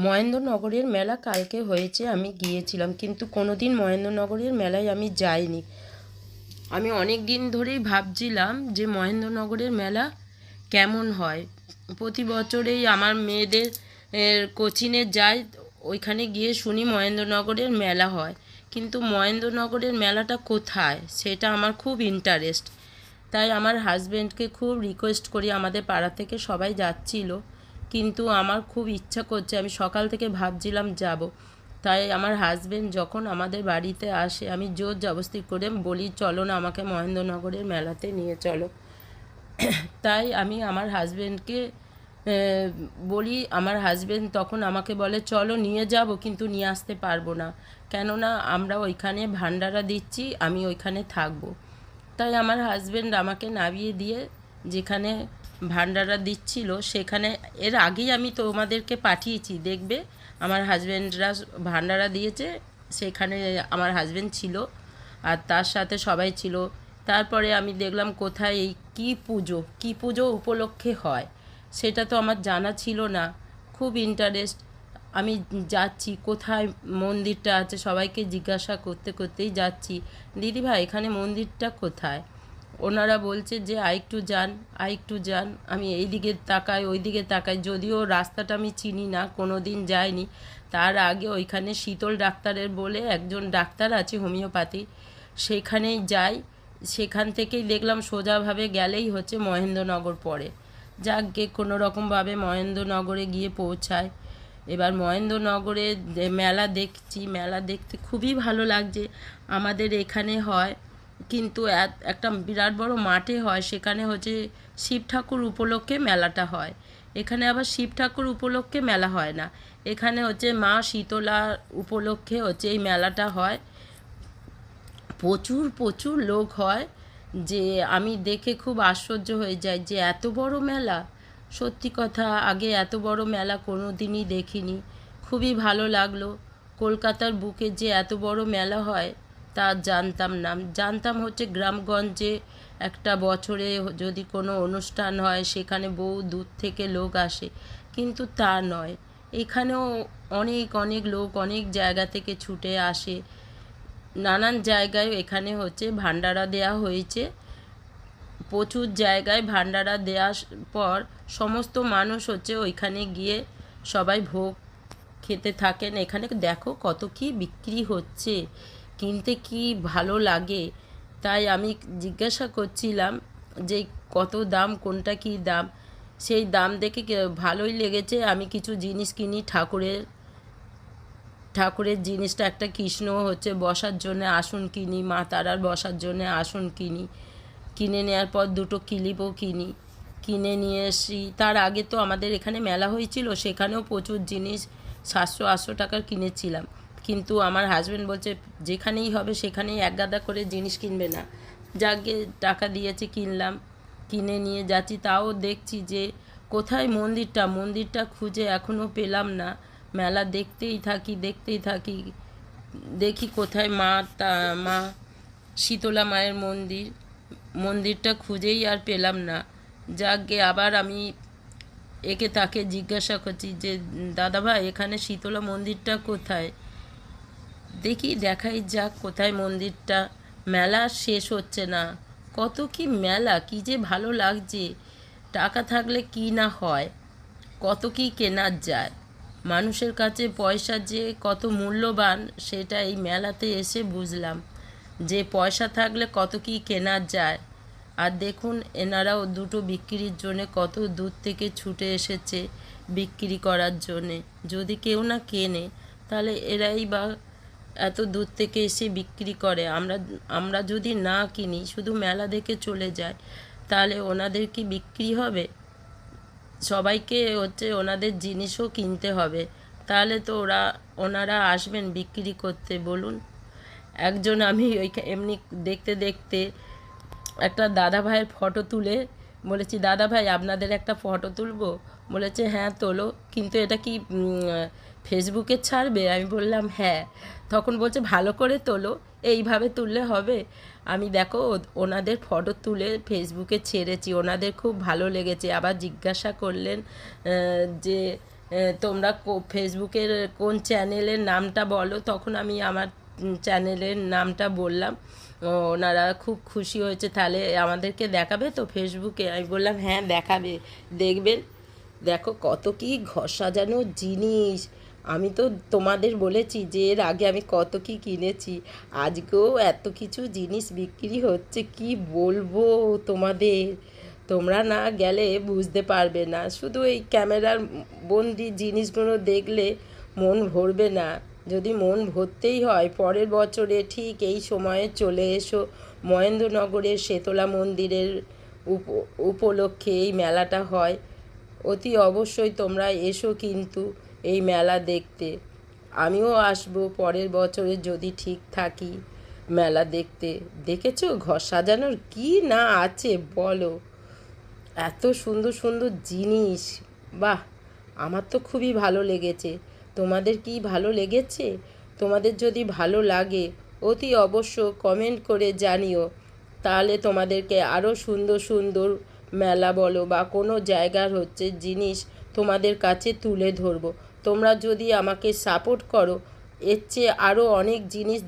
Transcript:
মহেন্দ্রনগরের মেলা কালকে হয়েছে, আমি গিয়েছিলাম, কিন্তু কোনো দিন মহেন্দ্রনগরের মেলায় আমি যাইনি। আমি অনেক দিন ধরেই ভাবছিলাম যে মহেন্দ্রনগরের মেলা কেমন হয়। প্রতি বছরেই আমার মেয়েদের কোচিংয়ে যায়, ওইখানে গিয়ে শুনি মহেন্দ্রনগরের মেলা হয়, কিন্তু মহেন্দ্রনগরের মেলাটা কোথায় সেটা আমার খুব ইন্টারেস্ট। তাই আমার হাজব্যান্ডকে খুব রিকোয়েস্ট করি, আমাদের পাড়া থেকে সবাই যাচ্ছিল, কিন্তু আমার খুব ইচ্ছা করছে, আমি সকাল থেকে ভাবছিলাম যাব। তাই আমার হাজব্যান্ড যখন আমাদের বাড়িতে আসে, আমি জোর জবরদস্তি করে বলি চলো না, আমাকে মহেন্দ্রনগরের মেলাতে নিয়ে চলো। তাই আমি আমার হাজব্যান্ডকে বলি, আমার হাজব্যান্ড তখন আমাকে বলে চলো নিয়ে যাব, কিন্তু নিয়ে আসতে পারবো না, কেননা আমরা ওইখানে ভান্ডারা দিচ্ছি, আমি ওইখানে থাকবো। তাই আমার হাজব্যান্ড আমাকে নামিয়ে দিয়ে যেখানে ভান্ডারা দিচ্ছিল সেখানে, এর আগেই আমি তোমাদেরকে পাঠিয়েছি দেখবে, আমার হাজব্যান্ডরা ভান্ডারা দিয়েছে, সেখানে আমার হাজব্যান্ড ছিল আর তার সাথে সবাই ছিল। তারপরে আমি দেখলাম কোথায় এই কী পুজো উপলক্ষে হয়, সেটা তো আমার জানা ছিল না। খুব ইন্টারেস্ট, আমি যাচ্ছি কোথায় মন্দিরটা আছে, সবাইকে জিজ্ঞাসা করতে করতেই যাচ্ছি, দিদিভাই এখানে মন্দিরটা কোথায়? ওনারা বলছে যে আরেকটু যান। আমি এই দিকে তাকাই ওই দিকে তাকাই, যদিও রাস্তাটা আমি চিনি না, কোনো দিন যাইনি। তার আগে ওইখানে শীতল ডাক্তারের বলে একজন ডাক্তার আছে হোমিওপ্যাথি, সেখানেই যাই। সেখান থেকেই দেখলাম সোজাভাবে গেলেই হচ্ছে মহেন্দ্রনগর পড়ে। যাক গে, কোনো রকমভাবে মহেন্দ্রনগরে গিয়ে পৌঁছায়। এবার মহেন্দ্রনগরে মেলা দেখছি, মেলা দেখতে খুবই ভালো লাগছে। আমাদের এখানে হয়, কিন্তু একটা বিরাট বড় মাঠে হয়, সেখানে হচ্ছে শিব ঠাকুর উপলক্ষে মেলাটা হয়। এখানে আবার শিব ঠাকুর উপলক্ষে মেলা হয় না, এখানে হচ্ছে মা শীতলা উপলক্ষে হচ্ছে এই মেলাটা হয়। প্রচুর প্রচুর লোক হয়, যে আমি দেখে খুব আশ্চর্য হয়ে যাই যে এত বড় মেলা। সত্যি কথা, আগে এত বড় মেলা কোনো দিনই দেখিনি। খুবই ভালো লাগলো। কলকাতার বুকে যে এত বড় মেলা হয় তা জানতাম না। জানতাম হচ্ছে গ্রামগঞ্জে একটা বছরে যদি কোনো অনুষ্ঠান হয় সেখানে বহু দূর থেকে লোক আসে, কিন্তু তা নয়, এখানেও অনেক অনেক লোক অনেক জায়গা থেকে ছুটে আসে। নানান জায়গায় এখানে হচ্ছে ভান্ডারা দেয়া হয়েছে, প্রচুর জায়গায় ভান্ডারা দেওয়ার পর সমস্ত মানুষ হচ্ছে ওইখানে গিয়ে সবাই ভোগ খেতে থাকেন। এখানে দেখো কত কি বিক্রি হচ্ছে, কিনতে কি ভালো লাগে। তাই আমি জিজ্ঞাসা করছিলাম যে কত দাম, কোনটা কি দাম। সেই দাম দেখে ভালোই লেগেছে। আমি কিছু জিনিস কিনি, ঠাকুরের জিনিসটা, একটা কৃষ্ণ হচ্ছে বসার জন্য আসন কিনি, মা তারার বসার জন্য আসন কিনি। কিনে নেওয়ার পর দুটো ক্লিপও কিনে নিয়ে এসি। তার আগে তো আমাদের এখানে মেলা হয়েছিল, সেখানেও প্রচুর জিনিস 700-800 টাকার কিনেছিলাম, কিন্তু আমার হাজব্যান্ড বলছে যেখানেই হবে সেখানেই এক গাদা করে জিনিস কিনবে না। যাকে টাকা দিয়েছে কিনলাম, কিনে নিয়ে যাচ্ছি। তাও দেখছি যে কোথায় মন্দিরটা খুঁজে এখনও পেলাম না। মেলা দেখতেই থাকি, দেখি কোথায় মা শীতলা মায়ের মন্দিরটা খুঁজেই আর পেলাম না। যাকে আবার আমি তাকে জিজ্ঞাসা করছি যে দাদাভাই এখানে শীতলা মন্দিরটা কোথায়? দেখাই যাক কোথায় মন্দিরটা। মেলা শেষ হচ্ছে না, কত কি মেলা, কি যে ভালো লাগছে। টাকা থাকলে কি না হয়, কত কি কেনা যায়। মানুষের কাছে পয়সা যে কত মূল্যবান সেটা এই মেলাতে এসে বুঝলাম, যে পয়সা থাকলে কত কি কেনা যায়। আর দেখুন এনারাও দুটো বিক্রির জন্যে কত দূর থেকে ছুটে এসেছে বিক্রি করার জন্যে। যদি কেউ না কেনে তাহলে এরাই বা এত দূর থেকে এসে বিক্রি করে। আমরা যদি না কিনি, শুধু মেলা দেখে চলে যাই, তাহলে ওনাদের কি বিক্রি হবে? সবাইকে হচ্ছে ওনাদের জিনিসও কিনতে হবে, তাহলে তো ওনারা আসবেন বিক্রি করতে, বলুন। একজন আমি এমনি দেখতে দেখতে একটা দাদা ভাইয়ের ফটো তুলে বলেছি, দাদা ভাই আপনাদের একটা ফটো তুলবো? বলেছে হ্যাঁ তোলো, কিন্তু এটা কি ফেসবুকে ছাড়বে? আমি বললাম হ্যাঁ। তখন বলছে ভালো করে তোলো, এইভাবে তুললে হবে? আমি দেখো ওনাদের ফটো তুলে ফেসবুকে ছেড়েছি, ওনাদের খুব ভালো লেগেছে। আবার জিজ্ঞাসা করলেন যে তোমরা ফেসবুকের কোন চ্যানেলের নামটা বলো। তখন আমি আমার চ্যানেলের নামটা বললাম। ওনারা খুব খুশি হয়েছে, তাহলে আমাদেরকে দেখাবে তো ফেসবুকে। আমি বললাম হ্যাঁ দেখাবে, দেখবেন। দেখো কত কি ঘর সাজানো জিনিস। আমি তো তোমাদের বলেছি যে এর আগে আমি কত কি কিনেছি, আজকেও এত কিছু জিনিস বিক্রি হচ্ছে, কি বলবো তোমাদের। তোমরা না গেলে বুঝতে পারবে না, শুধু এই ক্যামেরার বন্দি জিনিসগুলো দেখলে মন ভরবে না। যদি মন ভরতেই হয় পরের বছরে ঠিক এই সময়ে চলে এসো। মহেন্দ্রনগরের শেতলা মন্দিরের উপলক্ষে এই মেলাটা হয়, অতি অবশ্যই তোমরা এসো কিন্তু এই মেলা দেখতে। আমিও আসবো পরের বছরে যদি ঠিক থাকি মেলা দেখতে। দেখেছো ঘর সাজানোর কি না আছে বলো, এত সুন্দর সুন্দর জিনিস। বাহ, আমার তো খুবই ভালো লেগেছে। তোমাদের কি ভালো লেগেছে? তোমাদের যদি ভালো লাগে অতি অবশ্য কমেন্ট করে জানিও, তাহলে তোমাদেরকে আরও সুন্দর সুন্দর মেলা বলো বা কোনো জায়গার জিনিস তোমাদের কাছে তুলে ধরবো। তোমরা যদি আমাকে সাপোর্ট করো, এর চেয়ে আরও অনেক জিনিস